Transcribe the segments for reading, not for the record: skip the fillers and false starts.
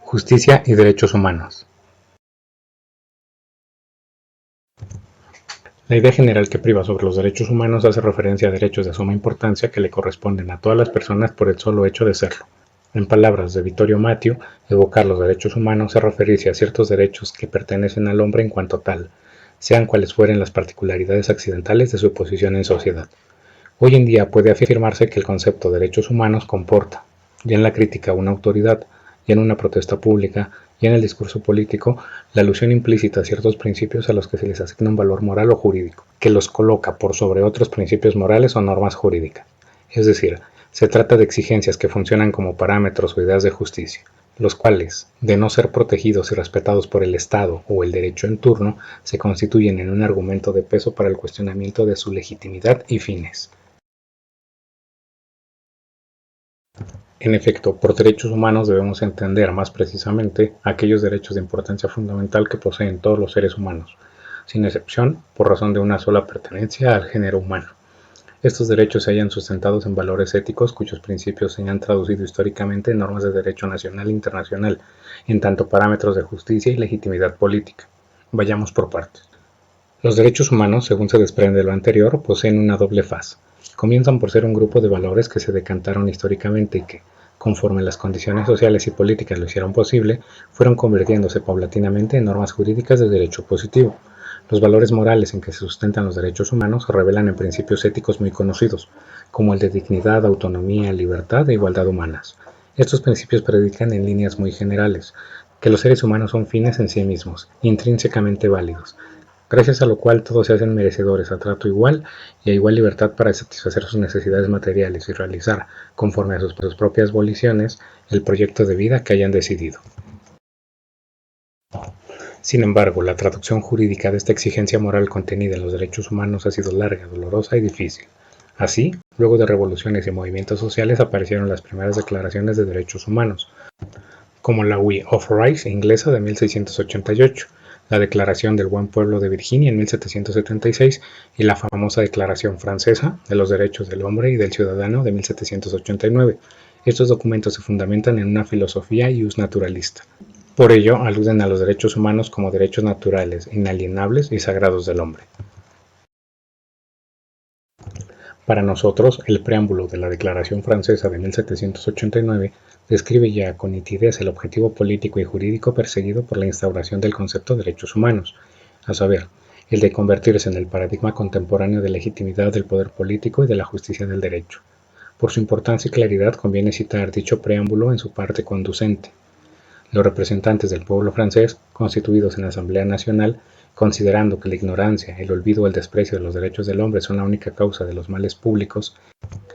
Justicia y derechos humanos. La idea general que priva sobre los derechos humanos hace referencia a derechos de suma importancia que le corresponden a todas las personas por el solo hecho de serlo. En palabras de Vittorio Matthew, evocar los derechos humanos es referirse a ciertos derechos que pertenecen al hombre en cuanto tal, sean cuales fueren las particularidades accidentales de su posición en sociedad. Hoy en día puede afirmarse que el concepto de derechos humanos comporta, ya en la crítica a una autoridad, ya en una protesta pública, y en el discurso político, la alusión implícita a ciertos principios a los que se les asigna un valor moral o jurídico, que los coloca por sobre otros principios morales o normas jurídicas. Es decir, se trata de exigencias que funcionan como parámetros o ideas de justicia, los cuales, de no ser protegidos y respetados por el Estado o el derecho en turno, se constituyen en un argumento de peso para el cuestionamiento de su legitimidad y fines. En efecto, por derechos humanos debemos entender más precisamente aquellos derechos de importancia fundamental que poseen todos los seres humanos, sin excepción, por razón de una sola pertenencia al género humano. Estos derechos se hallan sustentados en valores éticos cuyos principios se han traducido históricamente en normas de derecho nacional e internacional, en tanto parámetros de justicia y legitimidad política. Vayamos por partes. Los derechos humanos, según se desprende de lo anterior, poseen una doble faz. Comienzan por ser un grupo de valores que se decantaron históricamente y que, conforme las condiciones sociales y políticas lo hicieron posible, fueron convirtiéndose paulatinamente en normas jurídicas de derecho positivo. Los valores morales en que se sustentan los derechos humanos se revelan en principios éticos muy conocidos, como el de dignidad, autonomía, libertad e igualdad humanas. Estos principios predican en líneas muy generales que los seres humanos son fines en sí mismos, intrínsecamente válidos, gracias a lo cual todos se hacen merecedores a trato igual y a igual libertad para satisfacer sus necesidades materiales y realizar, conforme a sus propias voliciones, el proyecto de vida que hayan decidido. Sin embargo, la traducción jurídica de esta exigencia moral contenida en los derechos humanos ha sido larga, dolorosa y difícil. Así, luego de revoluciones y movimientos sociales aparecieron las primeras declaraciones de derechos humanos, como la Bill of Rights inglesa de 1688, la Declaración del Buen Pueblo de Virginia en 1776 y la famosa Declaración Francesa de los Derechos del Hombre y del Ciudadano de 1789. Estos documentos se fundamentan en una filosofía ius naturalista. Por ello, aluden a los derechos humanos como derechos naturales, inalienables y sagrados del hombre. Para nosotros, el preámbulo de la Declaración Francesa de 1789 describe ya con nitidez el objetivo político y jurídico perseguido por la instauración del concepto de derechos humanos, a saber, el de convertirse en el paradigma contemporáneo de legitimidad del poder político y de la justicia del derecho. Por su importancia y claridad conviene citar dicho preámbulo en su parte conducente. Los representantes del pueblo francés, constituidos en la Asamblea Nacional, considerando que la ignorancia, el olvido o el desprecio de los derechos del hombre son la única causa de los males públicos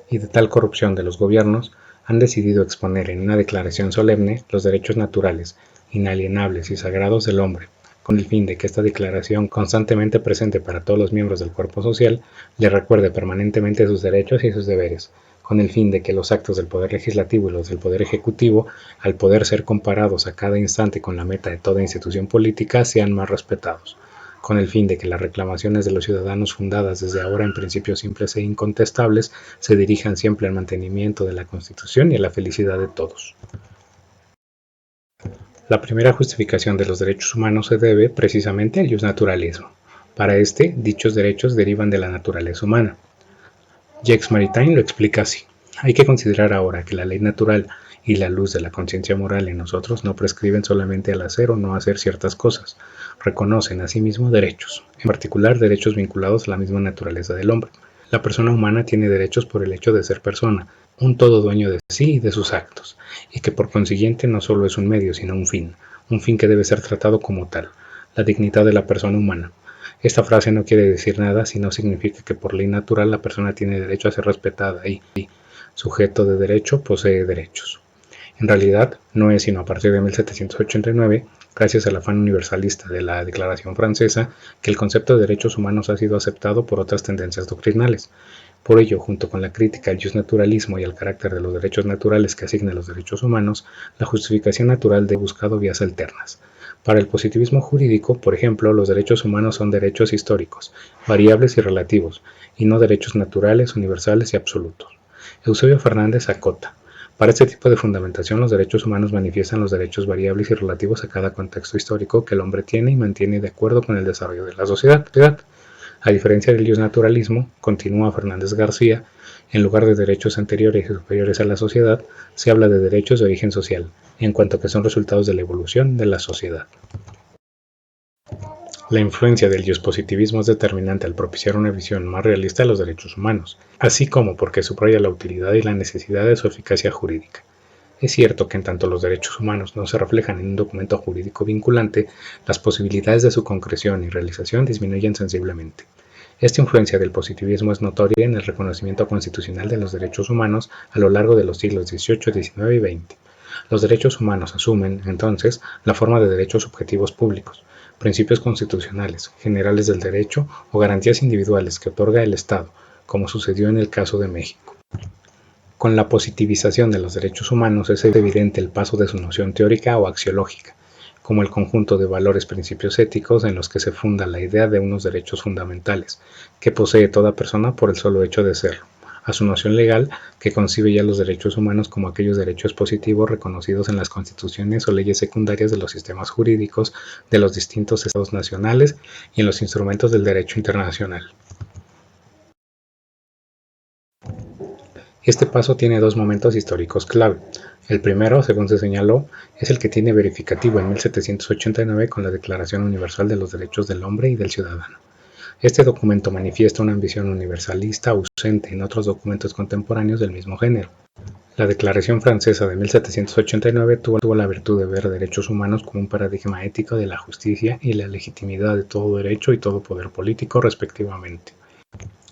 y de tal corrupción de los gobiernos, han decidido exponer en una declaración solemne los derechos naturales, inalienables y sagrados del hombre, con el fin de que esta declaración, constantemente presente para todos los miembros del cuerpo social, le recuerde permanentemente sus derechos y sus deberes, con el fin de que los actos del Poder Legislativo y los del Poder Ejecutivo, al poder ser comparados a cada instante con la meta de toda institución política, sean más respetados, con el fin de que las reclamaciones de los ciudadanos fundadas desde ahora en principios simples e incontestables se dirijan siempre al mantenimiento de la Constitución y a la felicidad de todos. La primera justificación de los derechos humanos se debe, precisamente, al justnaturalismo. Para este, dichos derechos derivan de la naturaleza humana. Jacques Maritain lo explica así. Hay que considerar ahora que la ley natural y la luz de la conciencia moral en nosotros no prescriben solamente al hacer o no hacer ciertas cosas, reconocen asimismo derechos, en particular derechos vinculados a la misma naturaleza del hombre. La persona humana tiene derechos por el hecho de ser persona, un todo dueño de sí y de sus actos, y que por consiguiente no solo es un medio sino un fin que debe ser tratado como tal, la dignidad de la persona humana. Esta frase no quiere decir nada si no significa que por ley natural la persona tiene derecho a ser respetada y, sujeto de derecho, posee derechos. En realidad, no es sino a partir de 1789, gracias al afán universalista de la Declaración Francesa, que el concepto de derechos humanos ha sido aceptado por otras tendencias doctrinales. Por ello, junto con la crítica al justnaturalismo y al carácter de los derechos naturales que asignan los derechos humanos, la justificación natural ha buscado vías alternas. Para el positivismo jurídico, por ejemplo, los derechos humanos son derechos históricos, variables y relativos, y no derechos naturales, universales y absolutos. Eusebio Fernández acota: Para este tipo de fundamentación, los derechos humanos manifiestan los derechos variables y relativos a cada contexto histórico que el hombre tiene y mantiene de acuerdo con el desarrollo de la sociedad. A diferencia del justnaturalismo, continúa Fernández García, en lugar de derechos anteriores y superiores a la sociedad, se habla de derechos de origen social, en cuanto que son resultados de la evolución de la sociedad. La influencia del positivismo es determinante al propiciar una visión más realista de los derechos humanos, así como porque subraya la utilidad y la necesidad de su eficacia jurídica. Es cierto que en tanto los derechos humanos no se reflejan en un documento jurídico vinculante, las posibilidades de su concreción y realización disminuyen sensiblemente. Esta influencia del positivismo es notoria en el reconocimiento constitucional de los derechos humanos a lo largo de los siglos XVIII, XIX y XX. Los derechos humanos asumen, entonces, la forma de derechos subjetivos públicos, principios constitucionales, generales del derecho o garantías individuales que otorga el Estado, como sucedió en el caso de México. Con la positivización de los derechos humanos es evidente el paso de su noción teórica o axiológica, como el conjunto de valores principios éticos en los que se funda la idea de unos derechos fundamentales, que posee toda persona por el solo hecho de serlo, a su noción legal, que concibe ya los derechos humanos como aquellos derechos positivos reconocidos en las constituciones o leyes secundarias de los sistemas jurídicos de los distintos estados nacionales y en los instrumentos del derecho internacional. Este paso tiene dos momentos históricos clave. El primero, según se señaló, es el que tiene verificativo en 1789 con la Declaración Universal de los Derechos del Hombre y del Ciudadano. Este documento manifiesta una ambición universalista ausente en otros documentos contemporáneos del mismo género. La Declaración Francesa de 1789 tuvo la virtud de ver derechos humanos como un paradigma ético de la justicia y la legitimidad de todo derecho y todo poder político, respectivamente.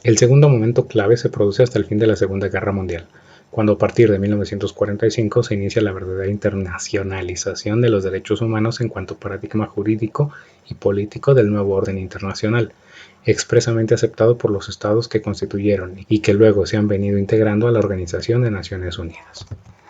El segundo momento clave se produce hasta el fin de la Segunda Guerra Mundial, cuando a partir de 1945 se inicia la verdadera internacionalización de los derechos humanos en cuanto paradigma jurídico y político del nuevo orden internacional, expresamente aceptado por los estados que constituyeron y que luego se han venido integrando a la Organización de Naciones Unidas.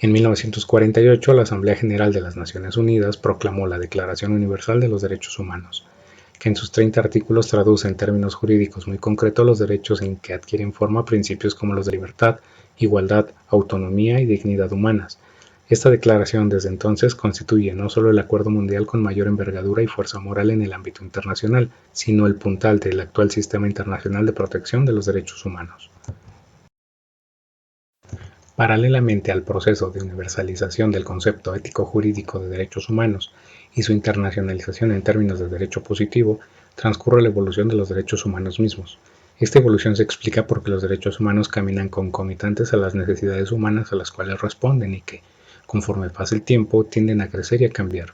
En 1948, la Asamblea General de las Naciones Unidas proclamó la Declaración Universal de los Derechos Humanos, que en sus 30 artículos traduce en términos jurídicos muy concretos los derechos en que adquieren forma principios como los de libertad, igualdad, autonomía y dignidad humanas. Esta declaración desde entonces constituye no solo el acuerdo mundial con mayor envergadura y fuerza moral en el ámbito internacional, sino el puntal del actual sistema internacional de protección de los derechos humanos. Paralelamente al proceso de universalización del concepto ético-jurídico de derechos humanos y su internacionalización en términos de derecho positivo, transcurre la evolución de los derechos humanos mismos. Esta evolución se explica porque los derechos humanos caminan concomitantes a las necesidades humanas a las cuales responden y que, conforme pasa el tiempo, tienden a crecer y a cambiar.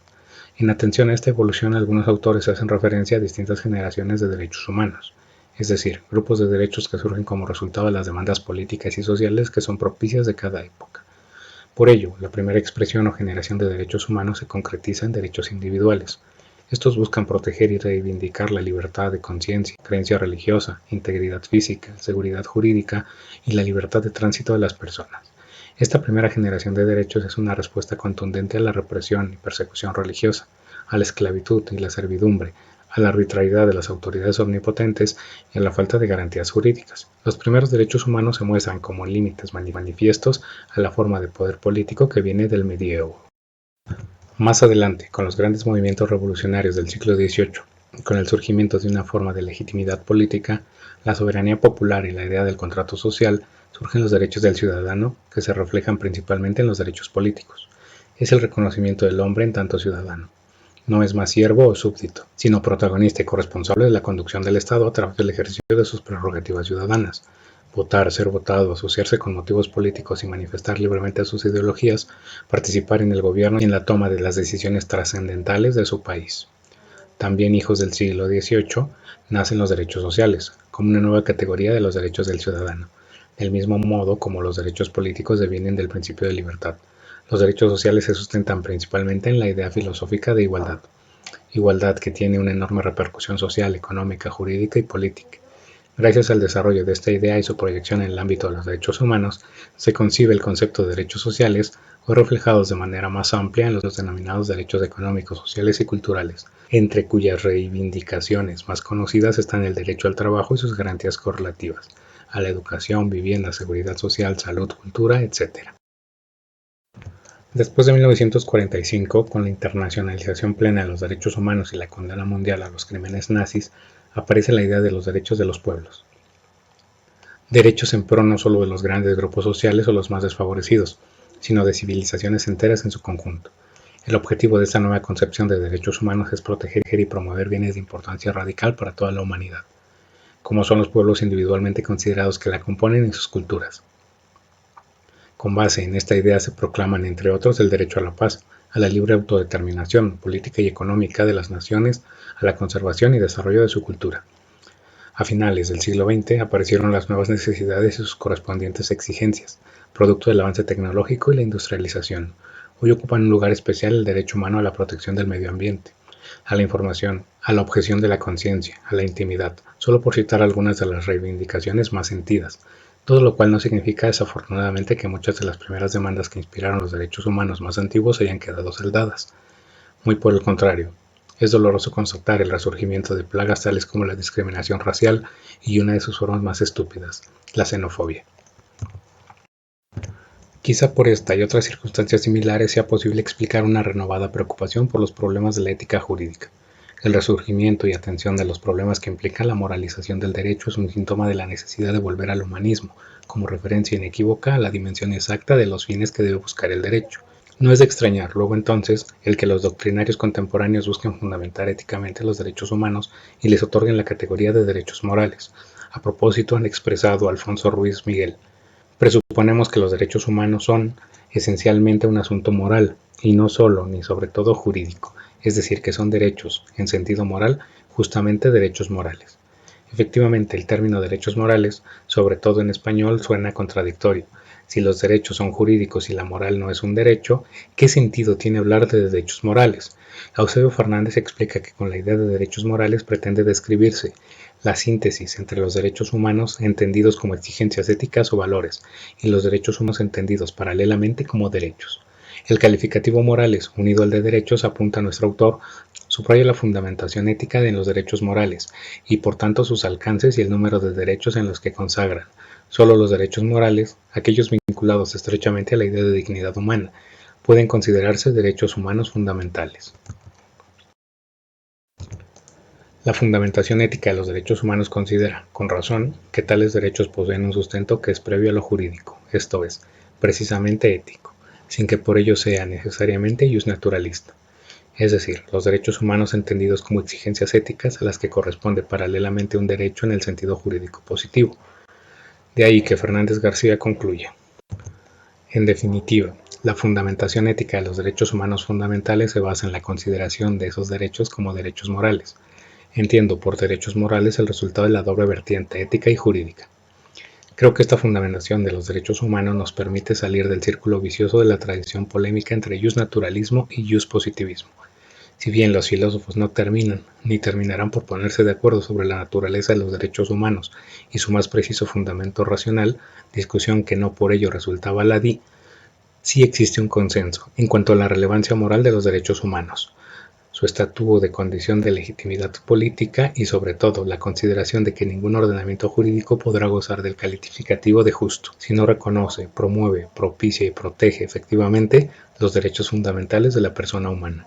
En atención a esta evolución, algunos autores hacen referencia a distintas generaciones de derechos humanos, es decir, grupos de derechos que surgen como resultado de las demandas políticas y sociales que son propicias de cada época. Por ello, la primera expresión o generación de derechos humanos se concretiza en derechos individuales. Estos buscan proteger y reivindicar la libertad de conciencia, creencia religiosa, integridad física, seguridad jurídica y la libertad de tránsito de las personas. Esta primera generación de derechos es una respuesta contundente a la represión y persecución religiosa, a la esclavitud y la servidumbre, a la arbitrariedad de las autoridades omnipotentes y a la falta de garantías jurídicas. Los primeros derechos humanos se muestran como límites manifiestos a la forma de poder político que viene del medievo. Más adelante, con los grandes movimientos revolucionarios del siglo XVIII, con el surgimiento de una forma de legitimidad política, la soberanía popular y la idea del contrato social, surgen los derechos del ciudadano, que se reflejan principalmente en los derechos políticos. Es el reconocimiento del hombre en tanto ciudadano. No es más siervo o súbdito, sino protagonista y corresponsable de la conducción del Estado a través del ejercicio de sus prerrogativas ciudadanas. Votar, ser votado, asociarse con motivos políticos y manifestar libremente sus ideologías, participar en el gobierno y en la toma de las decisiones trascendentales de su país. También hijos del siglo XVIII, nacen los derechos sociales, como una nueva categoría de los derechos del ciudadano, del mismo modo como los derechos políticos devienen del principio de libertad. Los derechos sociales se sustentan principalmente en la idea filosófica de igualdad que tiene una enorme repercusión social, económica, jurídica y política. Gracias al desarrollo de esta idea y su proyección en el ámbito de los derechos humanos, se concibe el concepto de derechos sociales, hoy reflejados de manera más amplia en los denominados derechos económicos, sociales y culturales, entre cuyas reivindicaciones más conocidas están el derecho al trabajo y sus garantías correlativas, a la educación, vivienda, seguridad social, salud, cultura, etc. Después de 1945, con la internacionalización plena de los derechos humanos y la condena mundial a los crímenes nazis, aparece la idea de los derechos de los pueblos. Derechos en pro no solo de los grandes grupos sociales o los más desfavorecidos, sino de civilizaciones enteras en su conjunto. El objetivo de esta nueva concepción de derechos humanos es proteger y promover bienes de importancia radical para toda la humanidad, como son los pueblos individualmente considerados que la componen y sus culturas. Con base en esta idea se proclaman, entre otros, el derecho a la paz, a la libre autodeterminación política y económica de las naciones, a la conservación y desarrollo de su cultura. A finales del siglo XX aparecieron las nuevas necesidades y sus correspondientes exigencias, producto del avance tecnológico y la industrialización. Hoy ocupan un lugar especial el derecho humano a la protección del medio ambiente, a la información, a la objeción de la conciencia, a la intimidad, solo por citar algunas de las reivindicaciones más sentidas, todo lo cual no significa desafortunadamente que muchas de las primeras demandas que inspiraron los derechos humanos más antiguos hayan quedado saldadas. Muy por el contrario, es doloroso constatar el resurgimiento de plagas tales como la discriminación racial y una de sus formas más estúpidas, la xenofobia. Quizá por esta y otras circunstancias similares sea posible explicar una renovada preocupación por los problemas de la ética jurídica. El resurgimiento y atención de los problemas que implican la moralización del derecho es un síntoma de la necesidad de volver al humanismo, como referencia inequívoca a la dimensión exacta de los fines que debe buscar el derecho. No es de extrañar, luego entonces, el que los doctrinarios contemporáneos busquen fundamentar éticamente los derechos humanos y les otorguen la categoría de derechos morales. A propósito, han expresado Alfonso Ruiz Miguel: presuponemos que los derechos humanos son esencialmente un asunto moral, y no solo ni sobre todo jurídico, es decir, que son derechos, en sentido moral, justamente derechos morales. Efectivamente, el término derechos morales, sobre todo en español, suena contradictorio. Si los derechos son jurídicos y la moral no es un derecho, ¿qué sentido tiene hablar de derechos morales? Eusebio Fernández explica que con la idea de derechos morales pretende describirse la síntesis entre los derechos humanos entendidos como exigencias éticas o valores y los derechos humanos entendidos paralelamente como derechos. El calificativo morales, unido al de derechos, apunta a nuestro autor, subraya la fundamentación ética de los derechos morales y por tanto sus alcances y el número de derechos en los que consagran. Solo los derechos morales, aquellos vinculados estrechamente a la idea de dignidad humana, pueden considerarse derechos humanos fundamentales. La fundamentación ética de los derechos humanos considera, con razón, que tales derechos poseen un sustento que es previo a lo jurídico, esto es, precisamente ético, sin que por ello sea necesariamente iusnaturalista. Es decir, los derechos humanos entendidos como exigencias éticas a las que corresponde paralelamente un derecho en el sentido jurídico positivo. De ahí que Fernández García concluya: en definitiva, la fundamentación ética de los derechos humanos fundamentales se basa en la consideración de esos derechos como derechos morales. Entiendo por derechos morales el resultado de la doble vertiente ética y jurídica. Creo que esta fundamentación de los derechos humanos nos permite salir del círculo vicioso de la tradición polémica entre justnaturalismo y justpositivismo. Si bien los filósofos no terminan, ni terminarán por ponerse de acuerdo sobre la naturaleza de los derechos humanos y su más preciso fundamento racional, discusión que no por ello resulta baladí, sí existe un consenso en cuanto a la relevancia moral de los derechos humanos, su estatuto de condición de legitimidad política y sobre todo la consideración de que ningún ordenamiento jurídico podrá gozar del calificativo de justo si no reconoce, promueve, propicia y protege efectivamente los derechos fundamentales de la persona humana.